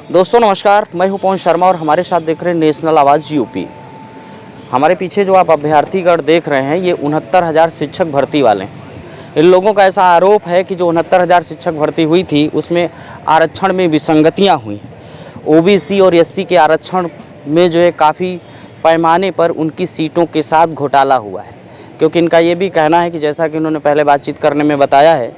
दोस्तों नमस्कार, मैं हूं पवन शर्मा और हमारे साथ देख रहे हैं नेशनल आवाज़ यूपी। हमारे पीछे जो आप अभ्यर्थीगण देख रहे हैं ये 69,000 शिक्षक भर्ती वाले हैं। इन लोगों का ऐसा आरोप है कि जो 69,000 शिक्षक भर्ती हुई थी उसमें आरक्षण में विसंगतियां हुई। ओबीसी और एससी के आरक्षण में जो है काफ़ी पैमाने पर उनकी सीटों के साथ घोटाला हुआ है, क्योंकि इनका ये भी कहना है कि जैसा कि उन्होंने पहले बातचीत करने में बताया है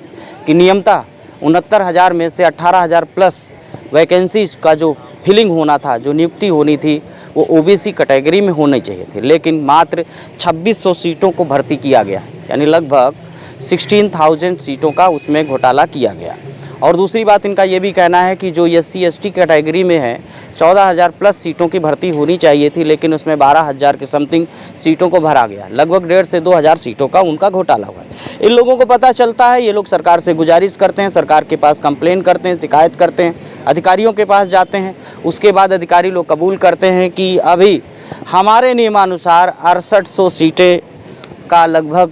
कि नियमतः 69,000 में से 18,000 प्लस वैकेंसी का जो फिलिंग होना था, जो नियुक्ति होनी थी, वो ओबीसी कैटेगरी में होनी चाहिए थी, लेकिन मात्र 2600 सीटों को भर्ती किया गया, यानी लगभग 16,000 सीटों का उसमें घोटाला किया गया। और दूसरी बात इनका ये भी कहना है कि जो एससी एसटी कैटेगरी में है 14,000 प्लस सीटों की भर्ती होनी चाहिए थी, लेकिन उसमें 12,000 के समथिंग सीटों को भरा गया। लगभग 1,500 से 2,000 सीटों का उनका घोटाला हुआ है। इन लोगों को पता चलता है, ये लोग सरकार से गुजारिश करते हैं, सरकार के पास कंप्लेन करते हैं, शिकायत करते हैं, अधिकारियों के पास जाते हैं। उसके बाद अधिकारी लोग कबूल करते हैं कि अभी हमारे नियमानुसार 6800 सीटें का लगभग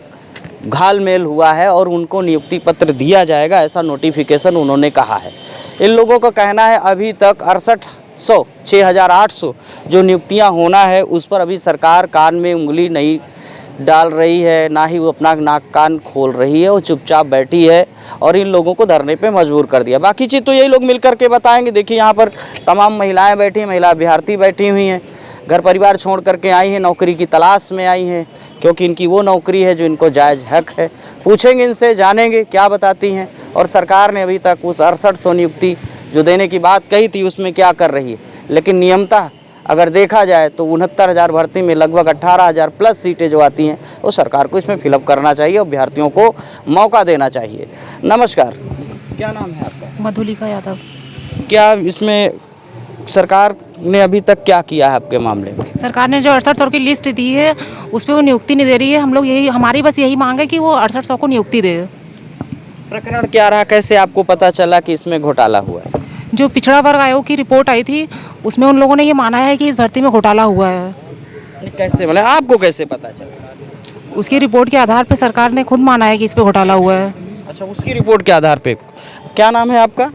घालमेल हुआ है और उनको नियुक्ति पत्र दिया जाएगा, ऐसा नोटिफिकेशन उन्होंने कहा है। इन लोगों का कहना है अभी तक 6,800 जो नियुक्तियां होना है उस पर अभी सरकार कान में उंगली नहीं डाल रही है, ना ही वो अपना नाक कान खोल रही है, वो चुपचाप बैठी है और इन लोगों को धरने पे मजबूर कर दिया। बाकी चीज़ तो यही लोग मिलकर के बताएंगे। देखिए यहाँ पर तमाम महिलाएं बैठी हैं, महिला अभ्यर्थी बैठी हुई हैं, घर परिवार छोड़ करके आई हैं, नौकरी की तलाश में आई हैं, क्योंकि इनकी वो नौकरी है जो इनको जायज़ हक है। पूछेंगे इनसे, जानेंगे क्या बताती हैं और सरकार ने अभी तक उस 6800 नियुक्ति जो देने की बात कही थी उसमें क्या कर रही है। लेकिन नियमतः अगर देखा जाए तो 69,000 भर्ती में लगभग 18,000 प्लस सीटें जो आती हैं वो सरकार को इसमें फिलअप करना चाहिए और अभ्यर्थियों को मौका देना चाहिए। नमस्कार, क्या नाम है आपका? मधुलिका यादव। क्या इसमें सरकार ने अभी तक क्या किया है आपके मामले में? सरकार ने जो 6800 की लिस्ट दी है उस पर वो नियुक्ति नहीं दे रही है। हम लोग हमारी बस यही मांग है कि वो 6800 को नियुक्ति दे। प्रकरण क्या रहा, कैसे आपको पता चला कि इसमें घोटाला हुआ है? जो पिछड़ा वर्ग आयोग की रिपोर्ट आई थी उसमें उन लोगों ने ये माना है कि इस भर्ती में घोटाला हुआ है। कैसे, मतलब आपको कैसे पता चला? उसकी रिपोर्ट के आधार पर सरकार ने खुद माना है कि इस पर घोटाला हुआ है। अच्छा, उसकी रिपोर्ट के आधार पे। क्या नाम है आपका?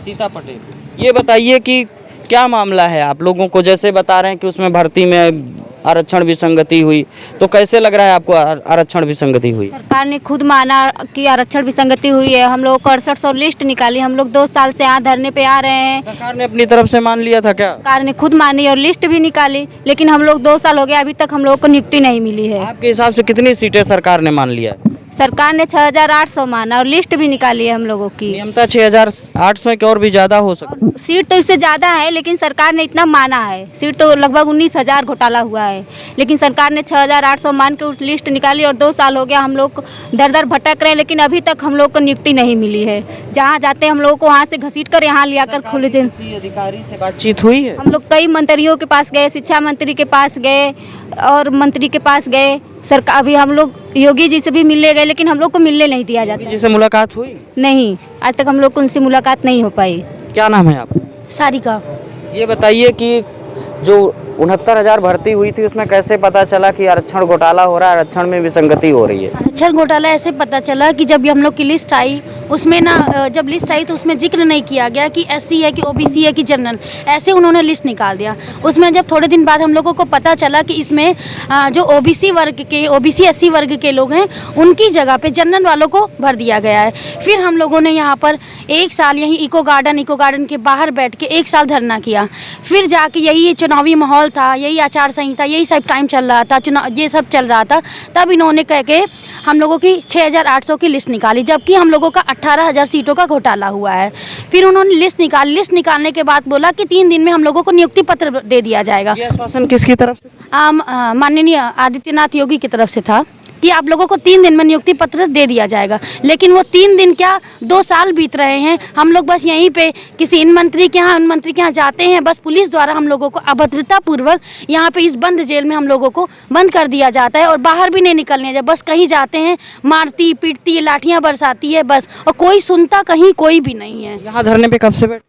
सीता पटेल। ये बताइए कि क्या मामला है आप लोगों को, जैसे बता रहे हैं कि उसमें भर्ती में आरक्षण विसंगति हुई, तो कैसे लग रहा है आपको आरक्षण विसंगति हुई? सरकार ने खुद माना कि आरक्षण विसंगति हुई है। हम लोग 6800 लिस्ट निकाली, हम लोग 2 साल से यहाँ धरने पे आ रहे हैं। सरकार ने अपनी तरफ से मान लिया था क्या? सरकार ने खुद मानी और लिस्ट भी निकाली, लेकिन हम लोग 2 साल हो गया, अभी तक हम लोग को नियुक्ति नहीं मिली है। आपके हिसाब से कितनी सीटें सरकार ने मान लिया? सरकार ने 6,800 माना और लिस्ट भी निकाली है हम लोगों की। नियमतः 6,800 के और भी ज़्यादा हो सकता। सीट तो इससे ज़्यादा है, लेकिन सरकार ने इतना माना है। सीट तो लगभग 19,000 घोटाला हुआ है, लेकिन सरकार ने 6,800 मान के उस लिस्ट निकाली और 2 साल हो गया हम लोग दर दर भटक रहे हैं, लेकिन अभी तक हम लोग को नियुक्ति नहीं मिली है। जहाँ जाते हम लोगों को वहाँ से घसीट कर यहाँ ले आकर खुले अधिकारी से बातचीत हुई है? हम लोग कई मंत्रियों के पास गए, शिक्षा मंत्री के पास गए और मंत्री के पास गए। सरकार अभी हम लोग योगी जी से भी मिलने गए, लेकिन हम लोग को मिलने नहीं दिया जाता। योगी जी से मुलाकात हुई? नहीं, आज तक हम लोग को उनसे मुलाकात नहीं हो पाई। क्या नाम है आपका? सारिका। ये बताइए कि जो 69,000 भर्ती हुई थी उसमें कैसे पता चला कि आरक्षण घोटाला हो रहा है, आरक्षण में विसंगति हो रही है? आरक्षण घोटाला ऐसे पता चला कि जब हम लोग की लिस्ट आई उसमें ना, जब लिस्ट आई तो उसमें जिक्र नहीं किया गया कि एससी है कि ओबीसी है कि जनरल, ऐसे उन्होंने लिस्ट निकाल दिया। उसमें जब थोड़े दिन बाद हम लोगों को पता चला कि इसमें जो ओबीसी एससी वर्ग के लोग हैं उनकी जगह पे जनरल वालों को भर दिया गया है। फिर हम लोगों ने यहाँ पर 1 साल यहीं इको गार्डन के बाहर बैठ के 1 साल धरना किया। फिर जाके यही चुनावी माहौल था, यही आचार संहिता, यही सब टाइम चल रहा था, चुनाव ये सब चल रहा था, तब इन्होंने कह के हम लोगों की 6,800 की लिस्ट निकाली, जबकि हम लोगों का 18,000 सीटों का घोटाला हुआ है। फिर उन्होंने लिस्ट निकालने के बाद बोला कि 3 दिन में हम लोगों को नियुक्ति पत्र दे दिया जाएगा। ये आश्वासन किसकी तरफ से? माननीय आदित्यनाथ योगी की तरफ से था कि आप लोगों को 3 दिन में नियुक्ति पत्र दे दिया जाएगा, लेकिन वो 3 दिन क्या 2 साल बीत रहे हैं। हम लोग बस यहीं पे किसी इन मंत्री के यहाँ उन मंत्री के यहाँ जाते हैं, बस पुलिस द्वारा हम लोगों को अभद्रतापूर्वक यहाँ पे इस बंद जेल में हम लोगों को बंद कर दिया जाता है और बाहर भी नहीं निकलने जाए। बस कहीं जाते हैं, मारती पीटती लाठियाँ बरसाती है बस, और कोई सुनता कहीं कोई भी नहीं है। यहाँ धरने पे कब से बैठ?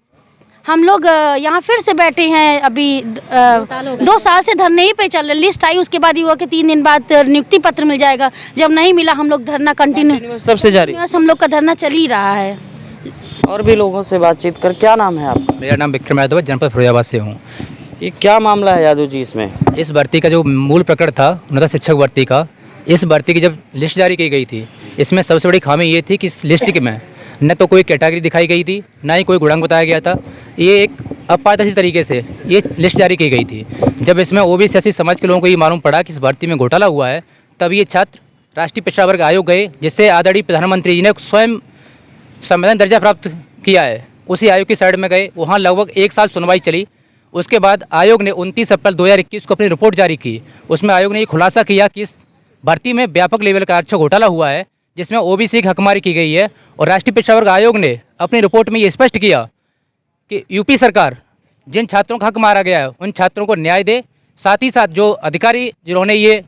हम लोग यहाँ फिर से बैठे हैं, अभी 2 साल से धरने ही पे चल रहे। लिस्ट आई उसके बाद ही हुआ कि 3 दिन बाद नियुक्ति पत्र मिल जाएगा, जब नहीं मिला हम लोग धरना कंटिन्यू तब से जारी, हम लोग का धरना चल ही रहा है। और भी लोगों से बातचीत कर। क्या नाम है आपका? मेरा नाम विक्रम यादव है, जनपद फिरोजाबाद से हूँ। ये क्या मामला है यादव जी इसमें? इस भर्ती का जो मूल प्रकरण था उन्नत शिक्षक भर्ती का, इस भर्ती की जब लिस्ट जारी की गई थी, इसमें सबसे बड़ी खामी ये थी कि इस लिस्ट में न तो कोई कैटेगरी दिखाई गई थी, ना ही कोई गुणांक बताया गया था। ये एक अपारदर्शी तरीके से ये लिस्ट जारी की गई थी। जब इसमें ओबीसी एससी समाज के लोगों को ये मालूम पड़ा कि इस भर्ती में घोटाला हुआ है, तब ये छात्र राष्ट्रीय पिछड़ा वर्ग आयोग गए, जिससे आदरणीय प्रधानमंत्री जी ने स्वयं संवैधानिक दर्जा प्राप्त किया है। उसी आयोग की साइड में गए, वहाँ लगभग 1 साल सुनवाई चली। उसके बाद आयोग ने 29 अप्रैल 2021 को अपनी रिपोर्ट जारी की। उसमें आयोग ने ये खुलासा किया कि इस भर्ती में व्यापक लेवल का आरक्षण घोटाला हुआ है, जिसमें ओबीसी की हकमारी की गई है। और राष्ट्रीय पिछड़ा वर्ग आयोग ने अपनी रिपोर्ट में ये स्पष्ट किया कि यूपी सरकार जिन छात्रों का हक मारा गया है उन छात्रों को न्याय दे, साथ ही साथ जो अधिकारी जिन्होंने ये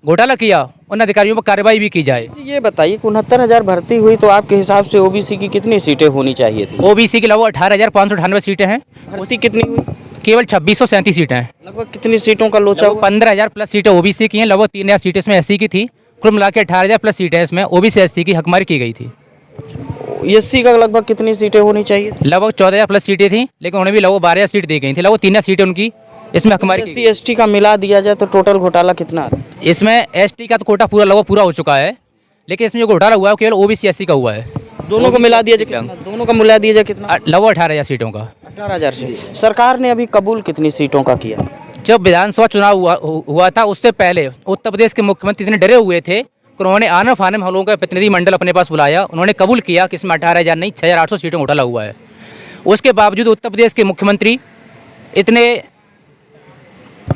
घोटाला किया उन अधिकारियों पर कार्रवाई भी की जाए। ये बताइए कि 69,000 भर्ती हुई तो आपके हिसाब से ओबीसी की कितनी सीटें होनी चाहिए थी? ओबीसी की लगभग 18,598 सीटें हैं, भर्ती कितनी हुई? केवल 2637 सीटें हैं। लगभग कितनी सीटों का लोचा हुआ? 15,000 प्लस सीटें ओबीसी की हैं, लगभग 3,000 सीटें इसमें एससी की थी। कुल मिला के 18,000 प्लस सीटें इसमें ओबीसी एससी की हकमारी की गई थी। एससी का लगभग कितनी सीटें होनी चाहिए? लगभग 14,000 प्लस सीटें थी, लेकिन उन्हें भी लगभग 12,000 सीट दी गई थी। लगभग 3,000 सीटें उनकी इसमें हकमारी की एससी एसटी का मिला दिया जाए तो टोटल घोटाला कितना है? इसमें एसटी का तो कोटा पूरा लगभग पूरा हो चुका है, लेकिन इसमें जो घोटाला हुआ है वो केवल ओबीसी एससी का हुआ है। दोनों को मिला दिया जाए कितना? दोनों का मिला दिया जाए कितना? लगभग 18,000 सीटों का। 18,000 सीट। सरकार ने अभी कबूल कितनी सीटों का किया? जब विधानसभा चुनाव हुआ था उससे पहले उत्तर प्रदेश के मुख्यमंत्री इतने डरे हुए थे कि उन्होंने आने फाने में हम लोगों का प्रतिनिधि मंडल अपने पास बुलाया। उन्होंने कबूल किया कि इसमें 18,000 नहीं 6,800 सीटों घोटाला हुआ है। उसके बावजूद उत्तर प्रदेश के मुख्यमंत्री इतने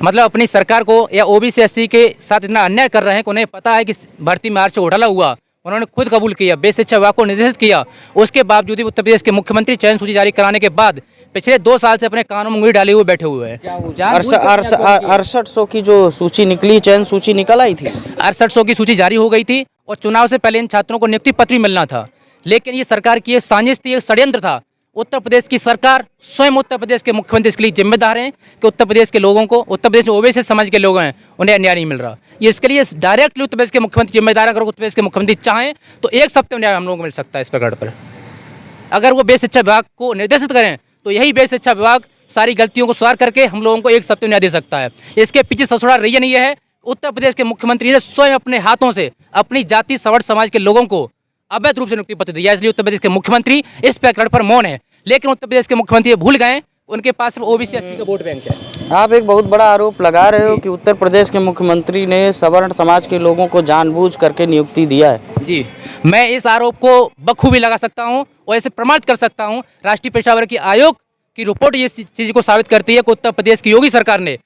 मतलब अपनी सरकार को या ओबीसी एससी के साथ इतना अन्याय कर रहे हैं कि उन्हें पता है कि भर्ती में आरक्षण घोटाला हुआ। उन्होंने खुद कबूल किया, बेसिक शिक्षा विभाग को निर्देशित किया। उसके बावजूद भी उत्तर प्रदेश के मुख्यमंत्री चयन सूची जारी कराने के बाद पिछले 2 साल से अपने कानों में उंगली डाले हुए बैठे हुए हैं। 6800 की जो सूची निकली, चयन सूची निकल आई थी, 6800 की सूची जारी हो गई थी और चुनाव से पहले इन छात्रों को नियुक्ति पत्र भी मिलना था। लेकिन ये सरकार की एक साजिश थी, एक षड्यंत्र था। उत्तर प्रदेश की सरकार, स्वयं उत्तर प्रदेश के मुख्यमंत्री इसके लिए जिम्मेदार हैं कि उत्तर प्रदेश के लोगों को, उत्तर प्रदेश में ओबीसी समाज के लोग हैं, उन्हें अन्याय नहीं मिल रहा। ये इसके लिए डायरेक्टली उत्तर प्रदेश के मुख्यमंत्री जिम्मेदार। अगर उत्तर प्रदेश के मुख्यमंत्री चाहें तो 1 सप्ताह में न्याय हम लोगों को मिल सकता है इस प्रकरण पर। अगर वो बेसिक शिक्षा विभाग को निर्देशित करें तो यही बेसिक शिक्षा विभाग सारी गलतियों को सुधार करके हम लोगों को 1 सप्ताह में न्याय दे सकता है। इसके पीछे सबसे बड़ा रीजन ये है, उत्तर प्रदेश के मुख्यमंत्री ने स्वयं अपने हाथों से अपनी जाति सवर्ण समाज के लोगों को अवैध रूप से नियुक्ति पत्र दिया। इसलिए उत्तर प्रदेश के मुख्यमंत्री इस प्रकरण पर मौन है। लेकिन उत्तर प्रदेश के मुख्यमंत्री ये भूल गए उनके पास सिर्फ ओबीसी एससी का वोट बैंक है। आप एक बहुत बड़ा आरोप लगा रहे हो कि उत्तर प्रदेश के मुख्यमंत्री ने सवर्ण समाज के लोगों को जानबूझ करके नियुक्ति दिया है। जी, मैं इस आरोप को बखूबी लगा सकता हूं और इसे प्रमाणित कर सकता हूं। राष्ट्रीय पिछड़ा वर्ग की आयोग की रिपोर्ट ये चीज़ को साबित करती है कि उत्तर प्रदेश की योगी सरकार ने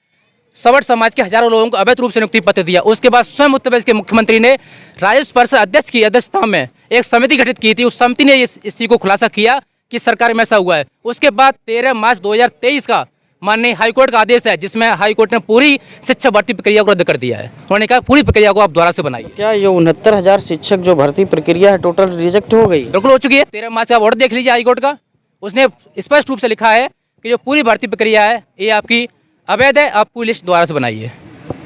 सवर्ण समाज के हजारों लोगों को अवैध रूप से नियुक्ति पत्र दिया। उसके बाद स्वयं उत्तर प्रदेश के मुख्यमंत्री ने राजस्व परिषद अध्यक्ष की अध्यक्षता में एक समिति गठित की थी। उस समिति ने इस चीज़ को खुलासा किया कि सरकार में ऐसा हुआ है। उसके बाद 13 मार्च 2023 का माननीय हाईकोर्ट का आदेश है, जिसमें हाईकोर्ट ने पूरी शिक्षक भर्ती प्रक्रिया को रद्द कर दिया है। उन्होंने कहा पूरी प्रक्रिया को आप दोबारा से बनाइए। क्या ये 69,000 शिक्षक जो भर्ती प्रक्रिया है टोटल रिजेक्ट हो गई? बिल्कुल हो चुकी है। 13 मार्च का ऑर्डर देख लीजिए हाईकोर्ट का। उसने स्पष्ट रूप से लिखा है कि जो पूरी भर्ती प्रक्रिया है ये आपकी अवैध है, आप पूरी लिस्ट दोबारा से बनाइए।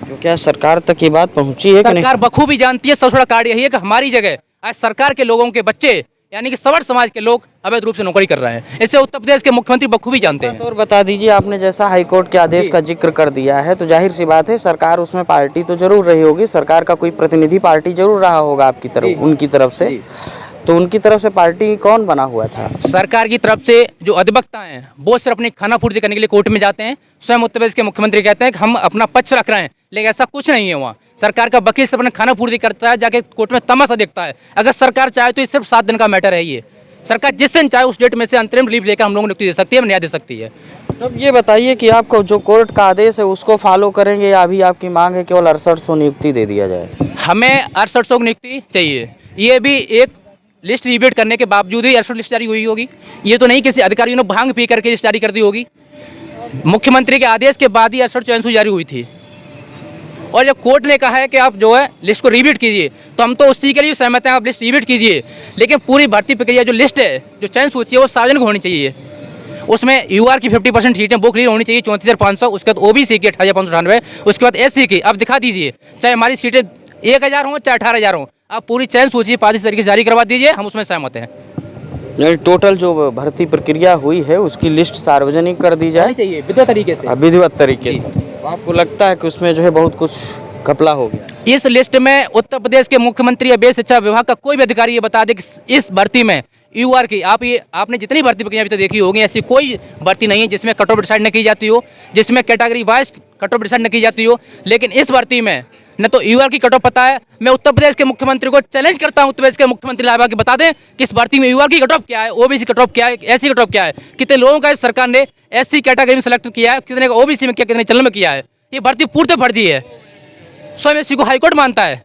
तो क्या सरकार तक ये बात पहुंची है कि नहीं? सरकार बखूबी जानती है। सबसे बड़ा कार्ड यही है कि हमारी जगह आज सरकार के लोगों के बच्चे यानी कि सवर्ण समाज के लोग अवैध रूप से नौकरी कर रहे हैं। इससे उत्तर प्रदेश के मुख्यमंत्री बखूबी जानते हैं। और बता दीजिए, आपने जैसा हाईकोर्ट के आदेश का जिक्र कर दिया है तो जाहिर सी बात है सरकार उसमें पार्टी तो जरूर रही होगी, सरकार का कोई प्रतिनिधि पार्टी जरूर रहा होगा आपकी तरफ, उनकी तरफ से। तो उनकी तरफ से पार्टी कौन बना हुआ था? सरकार की तरफ से जो अधिवक्ता हैं वो सिर्फ अपनी खाना पूर्ति करने के लिए कोर्ट में जाते हैं। स्वयं उत्तर प्रदेश के मुख्यमंत्री कहते हैं कि हम अपना पक्ष रख रहे हैं, लेकिन ऐसा कुछ नहीं है। वहाँ सरकार का वकील सिर्फ अपने खाना पूर्ति करता है, जाके कोर्ट में तमाशा देखता है। अगर सरकार चाहे तो ये सिर्फ 7 दिन का मैटर है। ये सरकार जिस दिन चाहे उस डेट में से अंतरिम रिलीफ लेकर हम लोगों को नियुक्ति दे सकती है, न्याय दे सकती है। तब ये बताइए कि आपको जो कोर्ट का आदेश है उसको फॉलो करेंगे या अभी आपकी मांग है केवल 6800 नियुक्ति दे दिया जाए? हमें 6800 की नियुक्ति चाहिए। ये भी एक लिस्ट रिवेट करने के बावजूद ही 6800 लिस्ट जारी हुई होगी। ये तो नहीं किसी अधिकारियों ने भांग पी करके लिस्ट जारी कर दी होगी। मुख्यमंत्री के आदेश के बाद ही 68 चयन सूची जारी हुई थी। और जब कोर्ट ने कहा है कि आप जो है लिस्ट को रिवीट कीजिए, तो हम तो उस चीज़ के लिए सहमत हैं, आप लिस्ट रिवीट कीजिए। लेकिन पूरी भर्ती प्रक्रिया जो लिस्ट है, जो चयन सूची है, वो सार्वजनिक होनी चाहिए। उसमें यूआर की 50% सीटें वो क्लियर होनी चाहिए 34,500। उसके बाद ओबीसी की 18,598। उसके बाद एससी की अब दिखा दीजिए, चाहे हमारी सीटें 1,000 हों चाहे 18,000 हों, आप पूरी चयन सूची पारदर्शी तरीके से जारी करवा दीजिए, हम उसमें सहमत हैं। यानी टोटल जो भर्ती प्रक्रिया हुई है उसकी लिस्ट सार्वजनिक कर दी जाए चाहिए विधिवत तरीके से। विधिवत तरीके से। आपको लगता है कि उसमें जो है बहुत कुछ घपला हो गया? इस लिस्ट में उत्तर प्रदेश के मुख्यमंत्री या बेसिक शिक्षा विभाग का कोई भी अधिकारी ये बता दे कि इस भर्ती में यूआर की आपने जितनी भर्ती प्रक्रिया अभी तक देखी होगी, ऐसी कोई भर्ती नहीं है जिसमें कट ऑफ डिसाइड न की जाती हो, जिसमें category wise cut off decide न की जाती हो। लेकिन इस भर्ती में न तो यूआर की कट ऑफ पता है। मैं उत्तर प्रदेश के मुख्यमंत्री को चैलेंज करता हूं, उत्तर प्रदेश के मुख्यमंत्री लाभा की बता दें कि इस भर्ती में यूआर की कट ऑफ क्या है, ओबीसी कट ऑफ क्या है, एससी कट ऑफ क्या है, कितने लोगों का इस सरकार ने एससी कैटेगरी में सेलेक्ट किया है, कितने का ओबीसी में किया, कितने जनरल में किया है। ये भर्ती पूर्णतः फर्जी है। स्वयं इसी को हाईकोर्ट मानता है,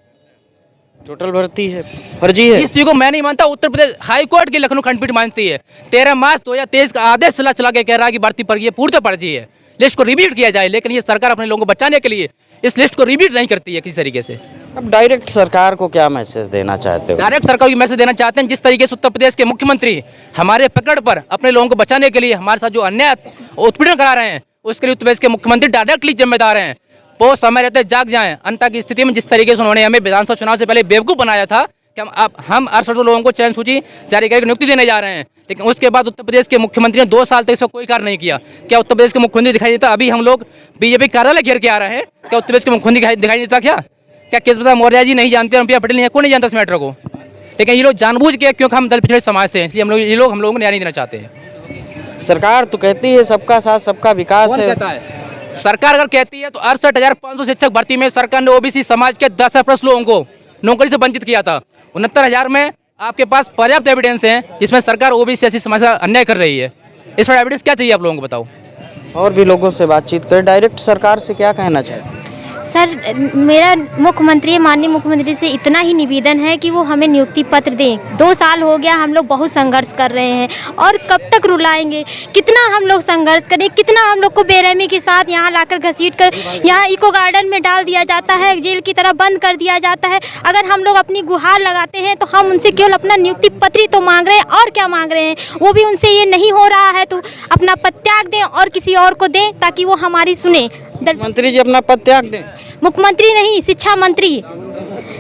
टोटल भर्ती है फर्जी है। इस चीज को मैं नहीं मानता, उत्तर प्रदेश हाईकोर्ट की लखनऊ खंडपीठ मानती है। 13 मार्च 2023 का आदेश चला के कह रहा है कि भर्ती पर ये पूर्णतः फर्जी है, लिस्ट को रिव्यू किया जाए। लेकिन ये सरकार अपने लोगों को बचाने के लिए इस लिस्ट को रिव्यू नहीं करती है किसी तरीके से। अब डायरेक्ट सरकार को क्या मैसेज देना चाहते हो? डायरेक्ट सरकार को मैसेज देना चाहते हैं, जिस तरीके से उत्तर प्रदेश के मुख्यमंत्री हमारे पकड़ पर अपने लोगों को बचाने के लिए हमारे साथ जो अन्याय उत्पीड़न करा रहे हैं, उसके लिए उत्तर प्रदेश के मुख्यमंत्री डायरेक्टली जिम्मेदार हैं। वो समय रहते जाग जाएं। अंत की स्थिति में जिस तरीके से उन्होंने हमें विधानसभा चुनाव से पहले बेवकूफ़ बनाया था कि हम 68 लोगों को चयन सूची जारी करके नियुक्ति देने जा रहे हैं, लेकिन उसके बाद उत्तर प्रदेश के मुख्यमंत्री ने 2 साल तक इस पर कोई कार्य नहीं किया। क्या उत्तर प्रदेश के मुख्यमंत्री दिखाई देता? अभी हम लोग बीजेपी कार्यालय घेर के आ रहे हैं, क्या उत्तर प्रदेश के मुख्यमंत्री दिखाई देता? क्या केशव प्रसाद मौर्य जी नहीं जानते, रुपया पटेल नहीं, कोई नहीं जानता इस मैटर को। लेकिन ये लोग जानबूझ के, क्योंकि हम दल पिछड़े समाज से हैं, इसलिए ये लोग हम लोगों को न्याय नहीं देना चाहते हैं। सरकार तो कहती है सबका साथ सबका विकास कौन है। कहता है? सरकार अगर कहती है तो 68,500 शिक्षक भर्ती में सरकार ने ओबीसी समाज के 10% लोगों को नौकरी से वंचित किया था। 69,000 में आपके पास पर्याप्त एविडेंस है जिसमें सरकार ओबीसी ऐसी समाज का अन्याय कर रही है। इस पर एविडेंस क्या चाहिए आप लोगों को बताओ? और भी लोगों से बातचीत करें, डायरेक्ट सरकार से क्या कहना चाहते? सर, मेरा माननीय मुख्यमंत्री से इतना ही निवेदन है कि वो हमें नियुक्ति पत्र दें। 2 साल हो गया, हम लोग बहुत संघर्ष कर रहे हैं और कब तक रुलाएंगे? कितना हम लोग संघर्ष करें, कितना हम लोग को बेरहमी के साथ यहाँ लाकर घसीट कर यहाँ इको गार्डन में डाल दिया जाता है, जेल की तरह बंद कर दिया जाता है। अगर हम लोग अपनी गुहार लगाते हैं तो हम उनसे केवल अपना नियुक्ति पत्र ही तो मांग रहे हैं, और क्या मांग रहे हैं? वो भी उनसे ये नहीं हो रहा है तो अपना पद त्याग दें और किसी और को दें ताकि वो हमारी सुने। मंत्री जी अपना पद त्याग दें? मुख्यमंत्री नहीं, शिक्षा मंत्री,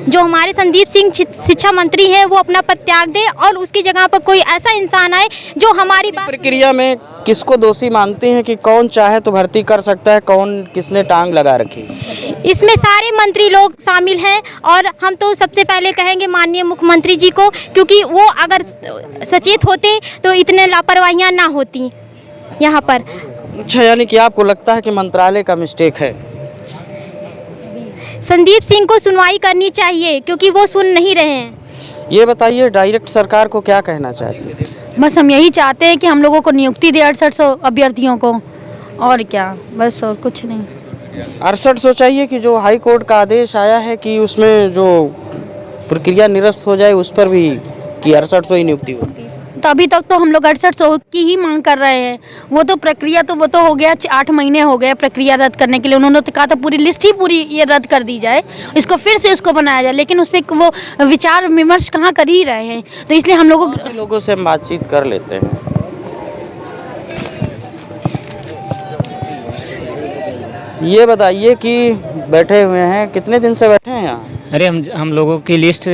जो हमारे संदीप सिंह शिक्षा मंत्री हैं, वो अपना पद त्याग दें और उसकी जगह पर कोई ऐसा इंसान आए जो हमारी बात। प्रक्रिया में किसको दोषी मानते हैं कि कौन चाहे तो भर्ती कर सकता है, कौन किसने टांग लगा रखी? इसमें सारे मंत्री लोग शामिल हैं और हम तो सबसे पहले कहेंगे माननीय मुख्यमंत्री जी को, क्योंकि वो अगर सचेत होते तो इतने लापरवाहियाँ ना होती यहाँ पर। अच्छा, यानी कि आपको लगता है कि मंत्रालय का मिस्टेक है? संदीप सिंह को सुनवाई करनी चाहिए क्योंकि वो सुन नहीं रहे हैं। ये बताइए डायरेक्ट सरकार को क्या कहना चाहते हैं? बस हम यही चाहते हैं कि हम लोगों को नियुक्ति दे 6800 अभ्यर्थियों को, और क्या, बस और कुछ नहीं। 6800 चाहिए कि जो हाई कोर्ट का आदेश आया है कि उसमें जो प्रक्रिया निरस्त हो जाए उस पर भी कि 6800 ही नियुक्ति हो? तो अभी तक तो हम लोग 6800 की ही मांग कर रहे हैं। वो तो प्रक्रिया तो हो गया, 8 महीने हो गए प्रक्रिया रद्द करने के लिए। उन्होंने तो कहा था पूरी लिस्ट ही पूरी ये रद्द कर दी जाए, इसको फिर से इसको बनाया जाए, लेकिन उस पर वो विचार विमर्श कहाँ कर ही रहे हैं। तो इसलिए हम लोगों से हम बातचीत कर लेते हैं। ये बताइए कि बैठे हुए हैं, कितने दिन से बैठे हैं यहाँ? अरे हम लोगों की लिस्ट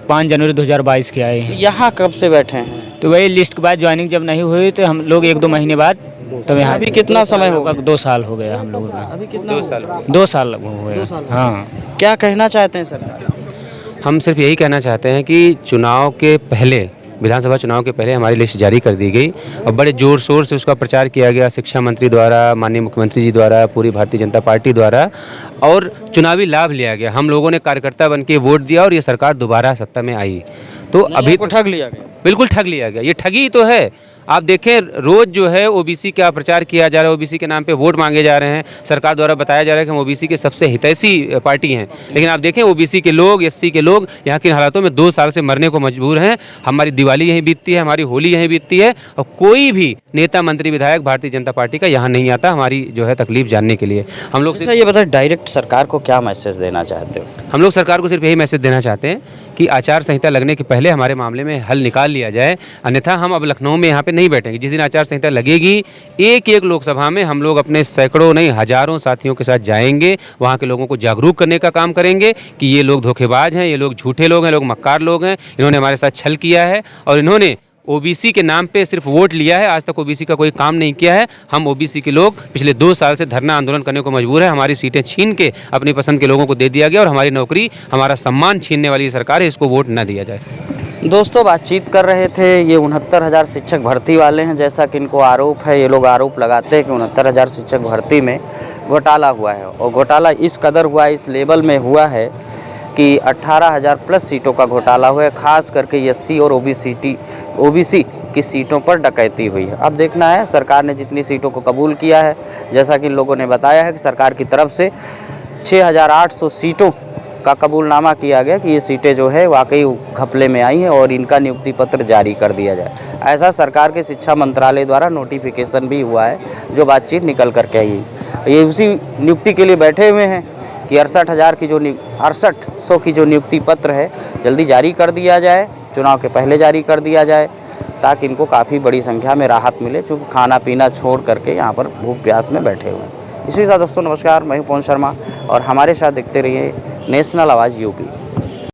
5 जनवरी 2022 की आई है। यहाँ कब से बैठे हैं? तो वही लिस्ट के बाद ज्वाइनिंग जब नहीं हुई तो हम लोग 1-2 महीने बाद तो यहाँ। अभी कितना समय होगा? 2 साल हो गया हम लोगों का। अभी कितना? 2 साल। 2 साल हुए। हाँ, क्या कहना चाहते हैं सर? हम सिर्फ यही कहना चाहते हैं कि चुनाव के पहले, विधानसभा चुनाव के पहले हमारी लिस्ट जारी कर दी गई और बड़े ज़ोर शोर से उसका प्रचार किया गया, शिक्षा मंत्री द्वारा, माननीय मुख्यमंत्री जी द्वारा, पूरी भारतीय जनता पार्टी द्वारा, और चुनावी लाभ लिया गया। हम लोगों ने कार्यकर्ता बन के वोट दिया और ये सरकार दोबारा सत्ता में आई। तो अभी को ठग लिया गया? बिल्कुल ठग लिया गया, ये ठगी ही तो है। आप देखें रोज़ जो है ओबीसी का प्रचार किया जा रहा है, ओबीसी के नाम पे वोट मांगे जा रहे हैं, सरकार द्वारा बताया जा रहा है कि हम ओबीसी के सबसे हितैषी पार्टी हैं, लेकिन आप देखें ओबीसी के लोग, एससी के लोग यहाँ के हालातों में 2 साल से मरने को मजबूर हैं। हमारी दिवाली यहीं बीतती है, हमारी होली यहीं बीतती है और कोई भी नेता मंत्री विधायक भारतीय जनता पार्टी का यहाँ नहीं आता हमारी जो है तकलीफ जानने के लिए। हम लोग ये बताइए डायरेक्ट सरकार को क्या मैसेज देना चाहते हो? हम लोग सरकार को सिर्फ यही मैसेज देना चाहते हैं कि आचार संहिता लगने के पहले हमारे मामले में हल निकाल लिया जाए, अन्यथा हम अब लखनऊ में यहाँ पे नहीं बैठेंगे। जिस दिन आचार संहिता लगेगी, एक लोकसभा में हम लोग अपने सैकड़ों नहीं हजारों साथियों के साथ जाएंगे, वहाँ के लोगों को जागरूक करने का काम करेंगे कि ये लोग धोखेबाज हैं, ये लोग झूठे लोग हैं, लोग मक्कार लोग हैं, इन्होंने हमारे साथ छल किया है और इन्होंने ओबीसी के नाम पे सिर्फ वोट लिया है, आज तक ओबीसी का कोई काम नहीं किया है। हम ओबीसी के लोग पिछले 2 साल से धरना आंदोलन करने को मजबूर है। हमारी सीटें छीन के अपनी पसंद के लोगों को दे दिया गया और हमारी नौकरी, हमारा सम्मान छीनने वाली सरकार है, इसको वोट न दिया जाए। दोस्तों बातचीत कर रहे थे, ये 69,000 शिक्षक भर्ती वाले हैं। जैसा कि इनको आरोप है, ये लोग आरोप लगाते हैं कि 69,000 शिक्षक भर्ती में घोटाला हुआ है और घोटाला इस कदर हुआ है, इस लेवल में हुआ है कि 18,000 प्लस सीटों का घोटाला हुआ है। खास करके एससी और ओबीसी की सीटों पर डकैती हुई है। अब देखना है सरकार ने जितनी सीटों को कबूल किया है, जैसा कि इन लोगों ने बताया है कि सरकार की तरफ से 6,800 सीटों का कबूलनामा किया गया कि ये सीटें जो है वाकई घपले में आई हैं और इनका नियुक्ति पत्र जारी कर दिया जाए। ऐसा सरकार के शिक्षा मंत्रालय द्वारा नोटिफिकेशन भी हुआ है, जो बातचीत निकल कर के आई। ये उसी नियुक्ति के लिए बैठे हुए हैं कि 68,100 की जो नियुक्ति पत्र है जल्दी जारी कर दिया जाए, चुनाव के पहले जारी कर दिया जाए, ताकि इनको काफ़ी बड़ी संख्या में राहत मिले, चूँकि खाना पीना छोड़ करके यहाँ पर भूख प्यास में बैठे हुए हैं। इसी के साथ दोस्तों नमस्कार, मैं हूं पवन शर्मा और हमारे साथ देखते रहिए नेशनल आवाज़ यूपी।